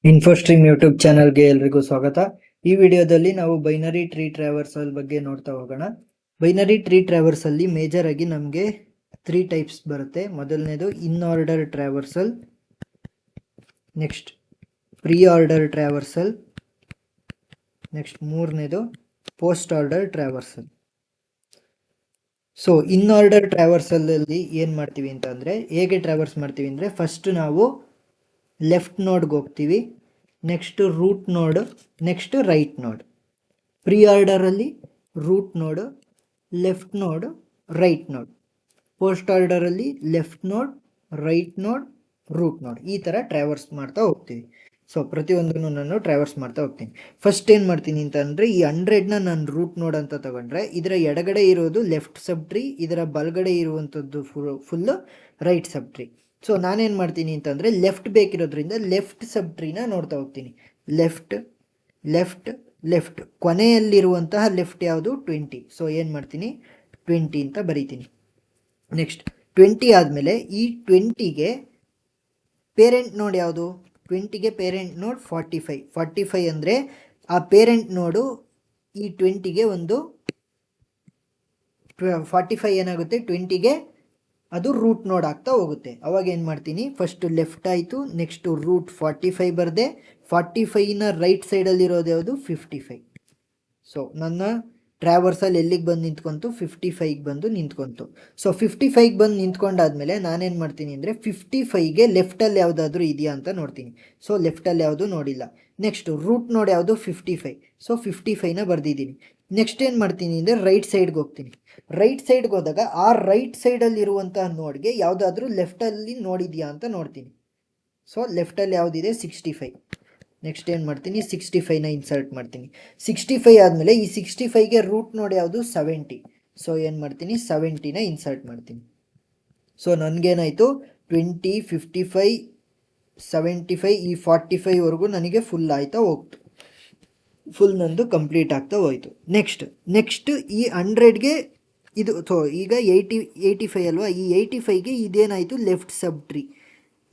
ಇನ್ಫೋಸ್ಟ್ರೀಮ್ YouTube ಚಾನಲ್ಗೆ ಎಲ್ರಿಗೂ ಸ್ವಾಗತ. ಈ ವಿಡಿಯೋದಲ್ಲಿ ನಾವು ಬೈನರಿ ಟ್ರೀ ಟ್ರಾವರ್ಸಲ್ ಬಗ್ಗೆ ನೋಡ್ತಾ ಹೋಗೋಣ. ಬೈನರಿ ಟ್ರೀ ಟ್ರಾವರ್ಸಲ್ಲಿ ಮೇಜರ್ ಆಗಿ ನಮಗೆ 3 ಟೈಪ್ಸ್ ಬರುತ್ತೆ. ಮೊದಲನೇದು in order traversal, next pre order traversal, next ಮೂರನೇದು post order traversal. So in order traversal ಅಲ್ಲಿ ಏನು ಮಾಡ್ತೀವಿ ಅಂತ ಅಂದರೆ, ಹೇಗೆ ಟ್ರಾವರ್ಸ್ ಮಾಡ್ತೀವಿ ಅಂದರೆ, ಫಸ್ಟ್ ನಾವು ಲೆಫ್ಟ್ ನೋಡ್ಗೆ ಹೋಗ್ತೀವಿ, ನೆಕ್ಸ್ಟ್ ರೂಟ್ ನೋಡ್, ನೆಕ್ಸ್ಟ್ ರೈಟ್ ನೋಡ್. ಪ್ರೀ ಆರ್ಡರಲ್ಲಿ ರೂಟ್ ನೋಡ್, ಲೆಫ್ಟ್ ನೋಡ್, ರೈಟ್ ನೋಡ್. ಪೋಸ್ಟ್ ಆರ್ಡರಲ್ಲಿ ಲೆಫ್ಟ್ ನೋಡ್, ರೈಟ್ ನೋಡ್, ರೂಟ್ ನೋಡ್. ಈ ಥರ ಟ್ರಾವರ್ಸ್ ಮಾಡ್ತಾ ಹೋಗ್ತೀವಿ. ಸೊ ಪ್ರತಿಯೊಂದನ್ನು ನಾನು ಟ್ರಾವರ್ಸ್ ಮಾಡ್ತಾ ಹೋಗ್ತೀನಿ. ಫಸ್ಟ್ ಏನು ಮಾಡ್ತೀನಿ ಅಂತ ಅಂದರೆ, ಈ 100ನ ನಾನು ರೂಟ್ ನೋಡ್ ಅಂತ ತಗೊಂಡ್ರೆ, ಇದರ ಎಡಗಡೆ ಇರೋದು ಲೆಫ್ಟ್ ಸಬ್ ಟ್ರೀ, ಇದರ ಬಲಗಡೆ ಇರುವಂಥದ್ದು ಫುಲ್ಲು ರೈಟ್ ಸಬ್ ಟ್ರೀ. ಸೊ ನಾನೇನು ಮಾಡ್ತೀನಿ ಅಂತಂದರೆ, ಲೆಫ್ಟ್ ಬೇಕಿರೋದ್ರಿಂದ ಲೆಫ್ಟ್ ಸಬ್ ಟ್ರೀನ ನೋಡ್ತಾ ಹೋಗ್ತೀನಿ. ಲೆಫ್ಟ್ ಲೆಫ್ಟ್ ಲೆಫ್ಟ್, ಕೊನೆಯಲ್ಲಿರುವಂತಹ ಲೆಫ್ಟ್ ಯಾವುದು? 20. ಸೊ ಏನು ಮಾಡ್ತೀನಿ, 20 ಅಂತ ಬರೀತೀನಿ. ನೆಕ್ಸ್ಟ್ 20 ಆದಮೇಲೆ ಈ 20ಗೆ ಪೇರೆಂಟ್ ನೋಡ್ ಯಾವುದು? 20ಗೆ ಪೇರೆಂಟ್ ನೋಡ್ 45 ಅಂದರೆ ಆ ಪೇರೆಂಟ್ ನೋಡು ಈ 20ಗೆ ಒಂದು 45 ಏನಾಗುತ್ತೆ, 20ಗೆ ಅದು ರೂಟ್ ನೋಡ್ ಆಗ್ತಾ ಹೋಗುತ್ತೆ. ಅವಾಗ ಏನು ಮಾಡ್ತೀನಿ, ಫಸ್ಟ್ ಲೆಫ್ಟ್ ಆಯಿತು, ನೆಕ್ಸ್ಟ್ ರೂಟ್ 45 ಬರದೆ, 45ನ ರೈಟ್ ಸೈಡಲ್ಲಿರೋದು ಯಾವುದು? 55. ಸೊ ನನ್ನ ಟ್ರಾವರ್ಸಲ್ಲಿ ಎಲ್ಲಿಗೆ ಬಂದು ನಿಂತ್ಕೊಂತು? 55ಗೆ ಬಂದು ನಿಂತ್ಕೊಂತು. ಸೊ 55ಗೆ ಬಂದು ನಿಂತ್ಕೊಂಡಾದ್ಮೇಲೆ ನಾನೇನು ಮಾಡ್ತೀನಿ ಅಂದರೆ, 55ಗೆ ಲೆಫ್ಟಲ್ಲಿ ಯಾವುದಾದ್ರೂ ಇದೆಯಾ ಅಂತ ನೋಡ್ತೀನಿ. ಸೊ ಲೆಫ್ಟಲ್ಲಿ ಯಾವುದು ನೋಡಿಲ್ಲ. ನೆಕ್ಸ್ಟ್ ರೂಟ್ ನೋಡ್ ಯಾವುದು? 55. ಸೊ 55ನ ಬರೆದಿದ್ದೀನಿ. ನೆಕ್ಸ್ಟ್ ಏನು ಮಾಡ್ತೀನಿ ಅಂದರೆ, ರೈಟ್ ಸೈಡ್ಗೆ ಹೋಗ್ತೀನಿ. ರೈಟ್ ಸೈಡ್ಗೆ ಹೋದಾಗ ಆ ರೈಟ್ ಸೈಡಲ್ಲಿರುವಂತಹ ನೋಡ್ಗೆ ಯಾವುದಾದ್ರೂ ಲೆಫ್ಟಲ್ಲಿ ನೋಡಿದೆಯಾ ಅಂತ ನೋಡ್ತೀನಿ. ಸೊ ಲೆಫ್ಟಲ್ಲಿ ಯಾವುದಿದೆ? 65. ನೆಕ್ಸ್ಟ್ ಏನು ಮಾಡ್ತೀನಿ, 65ನ ಇನ್ಸರ್ಟ್ ಮಾಡ್ತೀನಿ. 65 ಆದಮೇಲೆ ಈ 65ಗೆ ರೂಟ್ ನೋಡಿ ಯಾವುದು? 70. ಸೊ ಏನು ಮಾಡ್ತೀನಿ, 70ನ ಇನ್ಸರ್ಟ್ ಮಾಡ್ತೀನಿ. ಸೊ ನನಗೇನಾಯಿತು, 20, 55, 75, ಈ 45ವರೆಗೂ ನನಗೆ ಫುಲ್ ಆಯ್ತಾ ಹೋಗ್ತು. ಫುಲ್ ನಂದು ಕಂಪ್ಲೀಟ್ ಆಗ್ತಾ ಹೋಯಿತು. ನೆಕ್ಸ್ಟ್ ಈ 100ಗೆ ಇದು, ಸೊ ಈಗ 85 ಅಲ್ವಾ, ಈ 85ಗೆ ಇದೇನಾಯಿತು? ಲೆಫ್ಟ್ ಸಬ್ ಟ್ರೀ.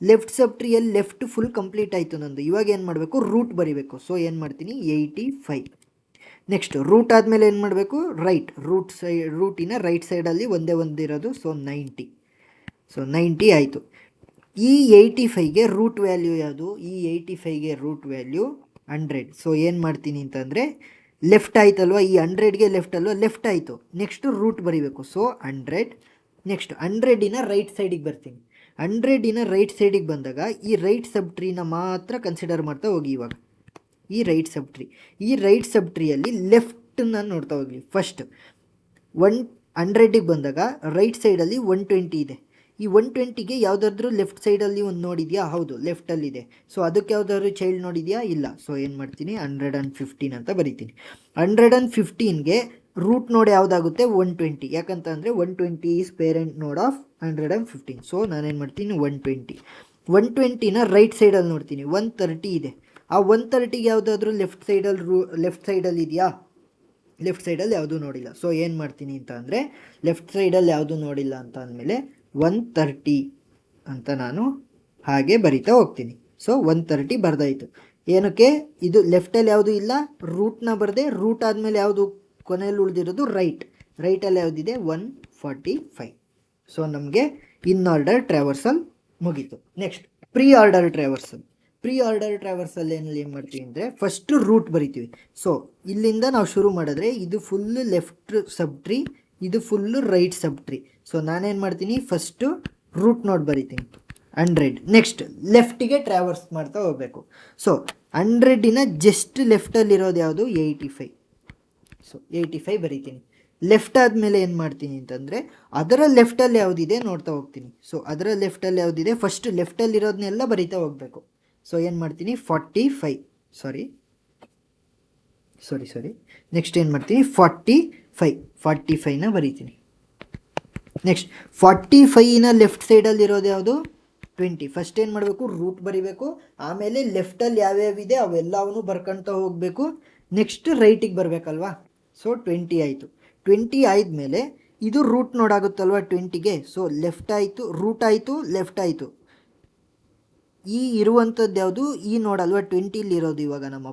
ಲೆಫ್ಟ್ ಸಬ್ ಟ್ರೀಯಲ್ಲಿ ಲೆಫ್ಟ್ ಫುಲ್ ಕಂಪ್ಲೀಟ್ ಆಯಿತು ನಂದು. ಇವಾಗ ಏನು ಮಾಡಬೇಕು? ರೂಟ್ ಬರಿಬೇಕು. ಸೊ ಏನು ಮಾಡ್ತೀನಿ, 85. ನೆಕ್ಸ್ಟ್ ರೂಟ್ ಆದಮೇಲೆ ಏನು ಮಾಡಬೇಕು? ರೈಟ್. ರೂಟಿನ ರೈಟ್ ಸೈಡಲ್ಲಿ ಒಂದೇ ಒಂದಿರೋದು, ಸೊ 90. ಸೊ 90 ಆಯಿತು. ಈ 85ಗೆ ರೂಟ್ ವ್ಯಾಲ್ಯೂ ಯಾವುದು? ಈ 85ಗೆ ರೂಟ್ ವ್ಯಾಲ್ಯೂ 100. ಸೊ ಏನು ಮಾಡ್ತೀನಿ ಅಂತಂದರೆ, ಲೆಫ್ಟ್ ಆಯ್ತಲ್ವ, ಈ 100ಗೆ ಲೆಫ್ಟ್ ಅಲ್ವ, ಲೆಫ್ಟ್ ಆಯಿತು. ನೆಕ್ಸ್ಟ್ ರೂಟ್ ಬರಿಬೇಕು. ಸೊ 100. ನೆಕ್ಸ್ಟ್ 100ನ ರೈಟ್ ಸೈಡಿಗೆ ಬರ್ತೀನಿ. 100ನ ರೈಟ್ ಸೈಡಿಗೆ ಬಂದಾಗ ಈ ರೈಟ್ ಸಬ್ ಟ್ರೀನ ಮಾತ್ರ ಕನ್ಸಿಡರ್ ಮಾಡ್ತಾ ಹೋಗಿ. ಇವಾಗ ಈ ರೈಟ್ ಸಬ್ ಟ್ರೀಯಲ್ಲಿ ಲೆಫ್ಟನ್ನ ನೋಡ್ತಾ ಹೋಗಿ. ಫಸ್ಟ್ 100ಗೆ ಬಂದಾಗ ರೈಟ್ ಸೈಡಲ್ಲಿ 120 ಇದೆ. ಈ 120ಗೆ ಯಾವುದಾದ್ರೂ ಲೆಫ್ಟ್ ಸೈಡಲ್ಲಿ ಒಂದು ನೋಡಿದೆಯಾ? ಹೌದು, ಲೆಫ್ಟಲ್ಲಿದೆ. ಸೊ ಅದಕ್ಕೆ ಯಾವುದಾದ್ರೂ ಚೈಲ್ಡ್ ನೋಡಿದೆಯಾ? ಇಲ್ಲ. ಸೊ ಏನು ಮಾಡ್ತೀನಿ, 115 ಅಂತ ಬರಿತೀನಿ. 115ಗೆ ರೂಟ್ ನೋಡ್ ಯಾವುದಾಗುತ್ತೆ? 120. ಯಾಕಂತ ಅಂದರೆ 120 ಈಸ್ ಪೇರೆಂಟ್ ನೋಡ್ ಆಫ್ 115. ಸೊ ನಾನೇನು ಮಾಡ್ತೀನಿ, 120ನ ರೈಟ್ ಸೈಡಲ್ಲಿ ನೋಡ್ತೀನಿ. 130 ಇದೆ. ಆ 130ಗೆ ಯಾವುದಾದ್ರೂ ಲೆಫ್ಟ್ ಸೈಡಲ್ಲಿ ಇದೆಯಾ? ಲೆಫ್ಟ್ ಸೈಡಲ್ಲಿ ಯಾವುದೂ ನೋಡಿಲ್ಲ. ಸೊ ಏನು ಮಾಡ್ತೀನಿ ಅಂತ ಅಂದರೆ, ಲೆಫ್ಟ್ ಸೈಡಲ್ಲಿ ಯಾವುದೂ ನೋಡಿಲ್ಲ ಅಂತ ಅಂದಮೇಲೆ 130 ಅಂತ ನಾನು ಹಾಗೆ ಬರಿತಾ ಹೋಗ್ತೀನಿ. ಸೊ 130 ಬರ್ದಾಯಿತು. ಏನಕ್ಕೆ? ಇದು ಲೆಫ್ಟಲ್ಲಿ ಯಾವುದೂ ಇಲ್ಲ, ರೂಟ್ನ ಬರದೆ, ರೂಟ್ ಆದಮೇಲೆ ಯಾವುದು ಕೊನೆಯಲ್ಲಿ ಉಳಿದಿರೋದು? ರೈಟಲ್ಲಿ ಯಾವುದಿದೆ? 145. ಸೊ ನಮಗೆ ಇನ್ ಆರ್ಡರ್ ಟ್ರಾವರ್ಸಲ್ ಮುಗೀತು. ನೆಕ್ಸ್ಟ್ ಪ್ರೀ ಆರ್ಡರ್ ಟ್ರಾವರ್ಸಲ್ ಏನು ಮಾಡ್ತೀವಿ ಅಂದರೆ, ಫಸ್ಟ್ ರೂಟ್ ಬರಿತೀವಿ. ಸೊ ಇಲ್ಲಿಂದ ನಾವು ಶುರು ಮಾಡಿದ್ರೆ ಇದು ಫುಲ್ಲು ಲೆಫ್ಟ್ ಸಬ್ ಟ್ರೀ, ಇದು ಫುಲ್ಲು ರೈಟ್ ಸಬ್ ಟ್ರೀ. ಸೊ ನಾನೇನು ಮಾಡ್ತೀನಿ, ಫಸ್ಟು ರೂಟ್ ನೋಡ್ ಬರಿತೀನಿ 100. ನೆಕ್ಸ್ಟ್ ಲೆಫ್ಟಿಗೆ ಟ್ರಾವರ್ಸ್ ಮಾಡ್ತಾ ಹೋಗಬೇಕು. ಸೊ 100ನ ಜಸ್ಟ್ ಲೆಫ್ಟಲ್ಲಿರೋದು ಯಾವುದು? 85. ಸೊ 85 ಬರಿತೀನಿ. ಲೆಫ್ಟ್ ಆದಮೇಲೆ ಏನು ಮಾಡ್ತೀನಿ ಅಂತಂದರೆ, ಅದರ ಲೆಫ್ಟಲ್ಲಿ ಯಾವುದಿದೆ ನೋಡ್ತಾ ಹೋಗ್ತೀನಿ. ಸೊ ಅದರ ಲೆಫ್ಟಲ್ಲಿ ಯಾವುದಿದೆ, ಫಸ್ಟ್ ಲೆಫ್ಟಲ್ಲಿರೋದನ್ನೆಲ್ಲ ಬರಿತಾ ಹೋಗಬೇಕು. ಸೊ ಏನು ಮಾಡ್ತೀನಿ, 45. ಸಾರಿ. ನೆಕ್ಸ್ಟ್ ಏನು ಮಾಡ್ತೀನಿ, 45ನ ಬರಿತೀನಿ. ನೆಕ್ಸ್ಟ್ 45ನ ಲೆಫ್ಟ್ ಸೈಡಲ್ಲಿರೋದು ಯಾವುದು? 20. ಫಸ್ಟ್ ಏನು ಮಾಡಬೇಕು, ರೂಟ್ ಬರಿಬೇಕು. ಆಮೇಲೆ ಲೆಫ್ಟಲ್ಲಿ ಯಾವ್ಯಾವಿದೆ ಅವೆಲ್ಲವೂ ಬರ್ಕೊಳ್ತಾ ಹೋಗಬೇಕು. ನೆಕ್ಸ್ಟ್ ರೈಟಿಗೆ ಬರಬೇಕಲ್ವಾ? ಸೊ 20 ಆಯಿತು. 20 ಆದಮೇಲೆ ಇದು ರೂಟ್ ನೋಡಾಗುತ್ತಲ್ವ 20ಗೆ. ಸೊ ಲೆಫ್ಟ್ ಆಯಿತು, ರೂಟ್ ಆಯಿತು, ಲೆಫ್ಟ್ ಆಯಿತು. ಈ ಇರುವಂಥದ್ದು ಯಾವುದು ಈ ನೋಡ್ ಅಲ್ವಾ 20 ಇರೋದು ಇವಾಗ ನಮ್ಮ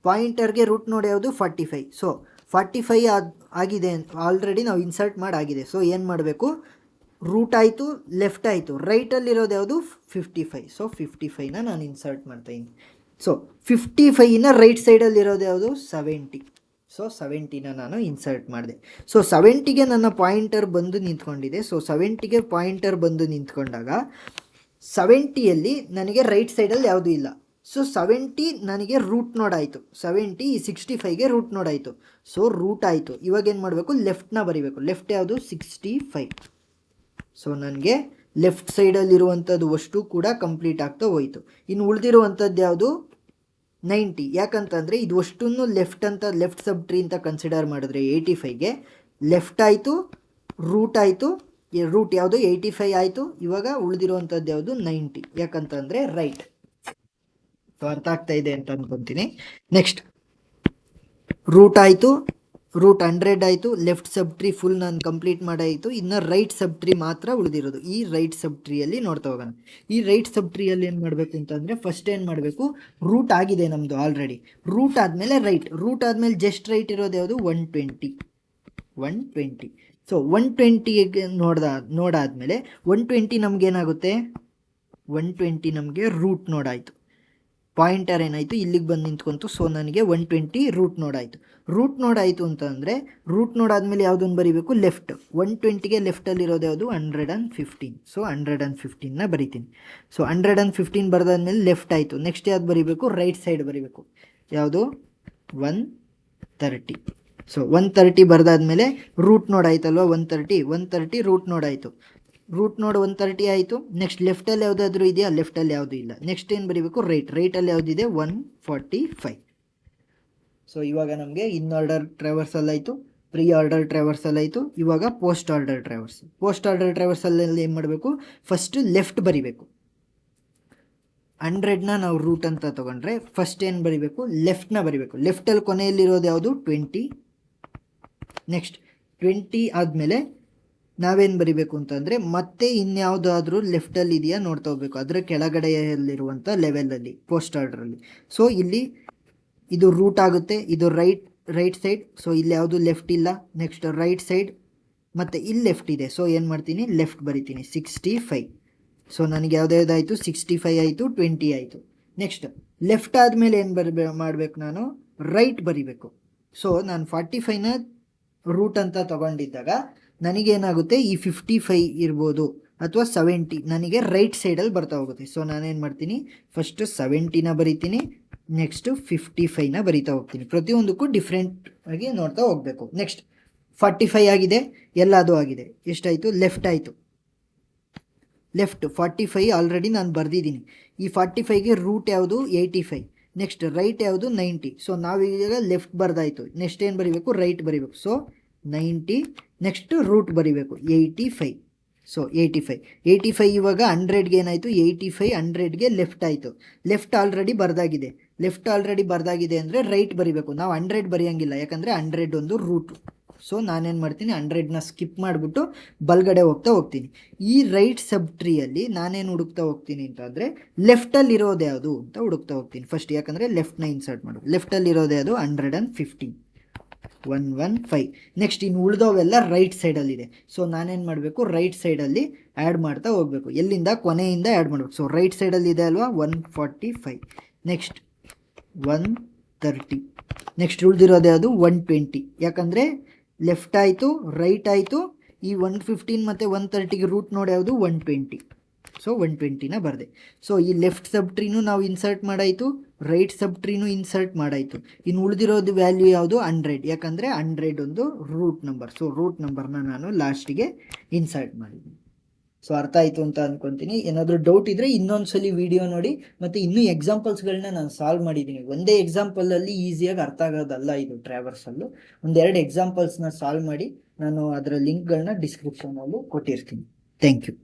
ಪಾಯಿಂಟರ್ಗೆ ರೂಟ್ ನೋಡ್ ಯಾವುದು 45. ಸೊ 45 ಆಗಿದೆ ಆಲ್ರೆಡಿ ನಾವು ಇನ್ಸರ್ಟ್ ಮಾಡಾಗಿದೆ. ಸೊ ಏನು ಮಾಡಬೇಕು, ರೂಟ್ ಆಯಿತು, ಲೆಫ್ಟ್ ಆಯಿತು, ರೈಟಲ್ಲಿರೋದು ಯಾವುದು 55. ಸೊ 55ನ ನಾನು ಇನ್ಸರ್ಟ್ ಮಾಡ್ತಾಯಿದ್ದೀನಿ. ಸೊ 55ನ ರೈಟ್ ಸೈಡಲ್ಲಿರೋದು ಯಾವುದು 70. ಸೊ 70ನ ನಾನು ಇನ್ಸರ್ಟ್ ಮಾಡಿದೆ. ಸೊ 70ಗೆ ನನ್ನ ಪಾಯಿಂಟರ್ ಬಂದು ನಿಂತ್ಕೊಂಡಿದೆ. ಸೊ 70ಗೆ ಪಾಯಿಂಟರ್ ಬಂದು ನಿಂತ್ಕೊಂಡಾಗ 70ಯಲ್ಲಿ ನನಗೆ ರೈಟ್ ಸೈಡಲ್ಲಿ ಯಾವುದೂ ಇಲ್ಲ. ಸೊ 70 ನನಗೆ ರೂಟ್ ನೋಡ್ ಆಯಿತು. 70 ಈ 65ಗೆ ರೂಟ್ ನೋಡ್ ಆಯಿತು. ಸೊ ರೂಟ್ ಆಯಿತು. ಇವಾಗ ಏನು ಮಾಡಬೇಕು, ಲೆಫ್ಟ್ನ ಬರಿಬೇಕು. ಲೆಫ್ಟ್ ಯಾವುದು 65. ಸೊ ನನಗೆ ಲೆಫ್ಟ್ ಸೈಡಲ್ಲಿರುವಂಥದ್ದು ಅಷ್ಟು ಕೂಡ ಕಂಪ್ಲೀಟ್ ಆಗ್ತಾ ಹೋಯಿತು. ಇನ್ನು ಉಳಿದಿರುವಂಥದ್ದು ಯಾವುದು 90. ಯಾಕಂತಂದರೆ ಇದು ಅಷ್ಟನ್ನು ಲೆಫ್ಟ್ ಸಬ್ ಟ್ರೀ ಅಂತ ಕನ್ಸಿಡರ್ ಮಾಡಿದ್ರೆ 85ಗೆ ಲೆಫ್ಟ್ ಆಯಿತು, ರೂಟ್ ಆಯಿತು. ರೂಟ್ ಯಾವುದು 85 ಆಯಿತು. ಇವಾಗ ಉಳಿದಿರುವಂಥದ್ದು ಯಾವುದು 90. ಯಾಕಂತಂದರೆ ರೈಟ್. ಸೊ ಅರ್ಥ ಆಗ್ತಾ ಇದೆ ಅಂತ ಅನ್ಕೊತೀನಿ. ನೆಕ್ಸ್ಟ್ ರೂಟ್ ಆಯಿತು, ರೂಟ್ 100 ಆಯಿತು. ಲೆಫ್ಟ್ ಸಬ್ ಟ್ರೀ ಫುಲ್ ನಾನು ಕಂಪ್ಲೀಟ್ ಮಾಡಾಯಿತು. ಇನ್ನು ರೈಟ್ ಸಬ್ ಟ್ರೀ ಮಾತ್ರ ಉಳಿದಿರೋದು. ಈ ರೈಟ್ ಸಬ್ ಟ್ರೀಯಲ್ಲಿ ನೋಡ್ತಾ ಹೋಗೋಣ. ಈ ರೈಟ್ ಸಬ್ ಟ್ರೀಯಲ್ಲಿ ಏನು ಮಾಡಬೇಕು ಅಂತಂದರೆ ಫಸ್ಟ್ ಏನು ಮಾಡಬೇಕು, ರೂಟ್ ಆಗಿದೆ ನಮ್ಮದು ಆಲ್ರೆಡಿ. ರೂಟ್ ಆದಮೇಲೆ ರೈಟ್, ರೂಟ್ ಆದಮೇಲೆ ಜಸ್ಟ್ ರೈಟ್ ಇರೋದು ಯಾವುದು 120. ಸೊ 120ಗೆ ನೋಡಾದಮೇಲೆ 120 ನಮಗೇನಾಗುತ್ತೆ, 120 ನಮಗೆ ರೂಟ್ ನೋಡಾಯಿತು. ಪಾಯಿಂಟರ್ ಏನಾಯಿತು, ಇಲ್ಲಿಗೆ ಬಂದು ನಿಂತ್ಕೊಂತು. ಸೊ ನನಗೆ 120 ರೂಟ್ ನೋಡ್ ಆಯಿತು. ರೂಟ್ ನೋಡ್ ಆಯಿತು ಅಂತಂದರೆ ರೂಟ್ ನೋಡ್ ಆದಮೇಲೆ ಯಾವುದನ್ನು ಬರೀಬೇಕು, ಲೆಫ್ಟ್. 120ಗೆ ಲೆಫ್ಟಲ್ಲಿರೋದು ಯಾವುದು 115. ಸೊ 115ನ ಬರಿತೀನಿ. ಸೊ 115 ಬರೆದಾದ್ಮೇಲೆ ಲೆಫ್ಟ್ ಆಯಿತು. ನೆಕ್ಸ್ಟ್ ಯಾವ್ದು ಬರೀಬೇಕು, ರೈಟ್ ಸೈಡ್ ಬರೀಬೇಕು. ಯಾವುದು 130. ಸೊ 130 ಬರೆದಾದ್ಮೇಲೆ ರೂಟ್ ನೋಡ್ ಆಯ್ತಲ್ವ 130 ರೂಟ್ ನೋಡ್ ಆಯಿತು. ರೂಟ್ ನೋಡ್ 130 ಆಯಿತು. ನೆಕ್ಸ್ಟ್ ಲೆಫ್ಟಲ್ಲಿ ಯಾವುದಾದ್ರೂ ಇದೆಯಾ, ಲೆಫ್ಟಲ್ಲಿ ಯಾವುದೂ ಇಲ್ಲ. ನೆಕ್ಸ್ಟ್ ಏನು ಬರೀಬೇಕು, ರೈಟಲ್ಲಿ ಯಾವುದಿದೆ 145. ಸೊ ಇವಾಗ ನಮಗೆ ಇನ್ ಆರ್ಡರ್ ಟ್ರಾವರ್ಸಲ್ ಆಯಿತು, ಪ್ರೀ ಆರ್ಡರ್ ಟ್ರಾವರ್ಸಲ್ ಆಯಿತು. ಇವಾಗ ಪೋಸ್ಟ್ ಆರ್ಡರ್ ಟ್ರಾವರ್ಸಲ್ಲಿ ಏನು ಮಾಡಬೇಕು, ಫಸ್ಟ್ ಲೆಫ್ಟ್ ಬರಿಬೇಕು. 100ನ ನಾವು ರೂಟ್ ಅಂತ ತೊಗೊಂಡ್ರೆ ಫಸ್ಟ್ ಏನು ಬರಿಬೇಕು, ಲೆಫ್ಟ್ನ ಬರಿಬೇಕು. ಲೆಫ್ಟಲ್ಲಿ ಕೊನೆಯಲ್ಲಿರೋದು ಯಾವುದು 20. ನೆಕ್ಸ್ಟ್ 20 ಆದಮೇಲೆ ನಾವೇನು ಬರಿಬೇಕು ಅಂತಂದರೆ ಮತ್ತೆ ಇನ್ಯಾವುದಾದ್ರೂ ಲೆಫ್ಟಲ್ಲಿ ಇದೆಯಾ ನೋಡ್ತಾ ಹೋಗ್ಬೇಕು. ಅದರ ಕೆಳಗಡೆಯಲ್ಲಿರುವಂಥ ಲೆವೆಲಲ್ಲಿ ಪೋಸ್ಟ್ ಆರ್ಡ್ರಲ್ಲಿ. ಸೊ ಇಲ್ಲಿ ಇದು ರೂಟ್ ಆಗುತ್ತೆ, ಇದು ರೈಟ್ ಸೈಡ್. ಸೊ ಇಲ್ಲಿ ಯಾವುದು ಲೆಫ್ಟ್ ಇಲ್ಲ. ನೆಕ್ಸ್ಟ್ ರೈಟ್ ಸೈಡ್ ಮತ್ತು ಇಲ್ಲಿ ಲೆಫ್ಟ್ ಇದೆ. ಸೊ ಏನು ಮಾಡ್ತೀನಿ, ಲೆಫ್ಟ್ ಬರಿತೀನಿ 65. ಸೊ ನನಗೆ ಯಾವುದಾಯ್ತು 65 ಆಯಿತು, 20 ಆಯಿತು. ನೆಕ್ಸ್ಟ್ ಲೆಫ್ಟ್ ಆದಮೇಲೆ ಏನು ಮಾಡಬೇಕು, ನಾನು ರೈಟ್ ಬರಿಬೇಕು. ಸೊ ನಾನು 45ನ ರೂಟ್ ಅಂತ ತೊಗೊಂಡಿದ್ದಾಗ ನನಗೇನಾಗುತ್ತೆ, ಈ 55 ಇರ್ಬೋದು ಅಥವಾ 70 ನನಗೆ ರೈಟ್ ಸೈಡಲ್ಲಿ ಬರ್ತಾ ಹೋಗುತ್ತೆ. ಸೊ ನಾನೇನು ಮಾಡ್ತೀನಿ, ಫಸ್ಟು 70ನ ಬರಿತೀನಿ, ನೆಕ್ಸ್ಟ್ 55ನ ಬರಿತಾ ಹೋಗ್ತೀನಿ. ಪ್ರತಿಯೊಂದಕ್ಕೂ ಡಿಫ್ರೆಂಟ್ ಆಗಿ ನೋಡ್ತಾ ಹೋಗಬೇಕು. ನೆಕ್ಸ್ಟ್ 45 ಆಗಿದೆ, ಎಲ್ಲದೂ ಆಗಿದೆ. ಎಷ್ಟಾಯಿತು, ಲೆಫ್ಟ್ ಆಯಿತು. ಲೆಫ್ಟ್ 45 ಆಲ್ರೆಡಿ ನಾನು ಬರೆದಿದ್ದೀನಿ. ಈ 45ಗೆ ರೂಟ್ ಯಾವುದು 85. ನೆಕ್ಸ್ಟ್ ರೈಟ್ ಯಾವುದು 90. ಸೊ ನಾವೀಗ ಲೆಫ್ಟ್ ಬರೆದಾಯಿತು. ನೆಕ್ಸ್ಟ್ ಏನು ಬರೀಬೇಕು, ರೈಟ್ ಬರೀಬೇಕು. ಸೊ 90. ನೆಕ್ಸ್ಟ್ ರೂಟ್ ಬರೀಬೇಕು 85. ಸೊ 85 ಇವಾಗ 100ಗೆ ಏನಾಯಿತು, 85 100ಗೆ ಲೆಫ್ಟ್ ಆಯಿತು. ಲೆಫ್ಟ್ ಆಲ್ರೆಡಿ ಬರೆದಾಗಿದೆ ಅಂದರೆ ರೈಟ್ ಬರೀಬೇಕು. ನಾವು 100 ಬರೆಯೋಂಗಿಲ್ಲ, ಯಾಕಂದರೆ 100 ಒಂದು ರೂಟು. ಸೊ ನಾನೇನು ಮಾಡ್ತೀನಿ, 100ನ ಸ್ಕಿಪ್ ಮಾಡಿಬಿಟ್ಟು ಬಲ್ಗಡೆ ಹೋಗ್ತೀನಿ. ಈ ರೈಟ್ ಸಬ್ ಟ್ರೀಯಲ್ಲಿ ನಾನೇನು ಹುಡುಕ್ತಾ ಹೋಗ್ತೀನಿ ಅಂತಂದರೆ ಲೆಫ್ಟಲ್ಲಿರೋದು ಯಾವುದು ಅಂತ ಹುಡುಕ್ತಾ ಹೋಗ್ತೀನಿ ಫಸ್ಟ್. ಯಾಕಂದರೆ ಲೆಫ್ಟ್ನ ಇನ್ಸರ್ಟ್ ಮಾಡೋದು. ಲೆಫ್ಟಲ್ಲಿರೋದು ಯಾವುದು 115. 115. ನೆಕ್ಸ್ಟ್ ಇನ್ನು ಉಳಿದವೆಲ್ಲ ರೈಟ್ ಸೈಡಲ್ಲಿದೆ. ಸೊ ನಾನೇನು ಮಾಡಬೇಕು, ರೈಟ್ ಸೈಡಲ್ಲಿ ಆ್ಯಡ್ ಮಾಡ್ತಾ ಹೋಗಬೇಕು. ಎಲ್ಲಿಂದ, ಕೊನೆಯಿಂದ ಆ್ಯಡ್ ಮಾಡಬೇಕು. ಸೊ ರೈಟ್ ಸೈಡಲ್ಲಿ ಇದೆ ಅಲ್ವಾ 145. ನೆಕ್ಸ್ಟ್ 130. ನೆಕ್ಸ್ಟ್ ಉಳಿದಿರೋದು ಯಾವುದು 120. ಯಾಕಂದರೆ ಲೆಫ್ಟ್ ಆಯಿತು, ರೈಟ್ ಆಯಿತು. ಈ 115 ಮತ್ತು 130ಗೆ ರೂಟ್ ನೋಡಿ ಯಾವುದು 120. ಸೊ 120ನ ಬರೆದೆ. ಸೊ ಈ ಲೆಫ್ಟ್ ಸಬ್ ಟ್ರೀನೂ ನಾವು ಇನ್ಸರ್ಟ್ ಮಾಡಾಯಿತು, ರೈಟ್ ಸಬ್ ಟ್ರೀನೂ ಇನ್ಸರ್ಟ್ ಮಾಡಾಯಿತು. ಇನ್ನು ಉಳಿದಿರೋದು ವ್ಯಾಲ್ಯೂ ಯಾವುದು 100. ಯಾಕಂದರೆ 100 ಒಂದು ರೂಟ್ ನಂಬರ್. ಸೊ ರೂಟ್ ನಂಬರ್ನ ನಾನು ಲಾಸ್ಟಿಗೆ ಇನ್ಸರ್ಟ್ ಮಾಡಿದ್ದೀನಿ. ಸೊ ಅರ್ಥ ಆಯಿತು ಅಂತ ಅಂದ್ಕೊತೀನಿ. ಏನಾದರೂ ಡೌಟ್ ಇದ್ದರೆ ಇನ್ನೊಂದ್ಸಲಿ ವಿಡಿಯೋ ನೋಡಿ. ಮತ್ತು ಇನ್ನೂ ಎಕ್ಸಾಂಪಲ್ಸ್ಗಳನ್ನ ನಾನು ಸಾಲ್ವ್ ಮಾಡಿದ್ದೀನಿ. ಒಂದೇ ಎಕ್ಸಾಂಪಲಲ್ಲಿ ಈಸಿಯಾಗಿ ಅರ್ಥ ಆಗೋದಲ್ಲ ಇದು ಟ್ರಾವರ್ಸಲ್ಲು. ಒಂದೆರಡು ಎಕ್ಸಾಂಪಲ್ಸ್ನ ಸಾಲ್ವ್ ಮಾಡಿ ನಾನು ಅದರ ಲಿಂಕ್ಗಳನ್ನ ಡಿಸ್ಕ್ರಿಪ್ಷನಲ್ಲಿ ಕೊಟ್ಟಿರ್ತೀನಿ. Thank you.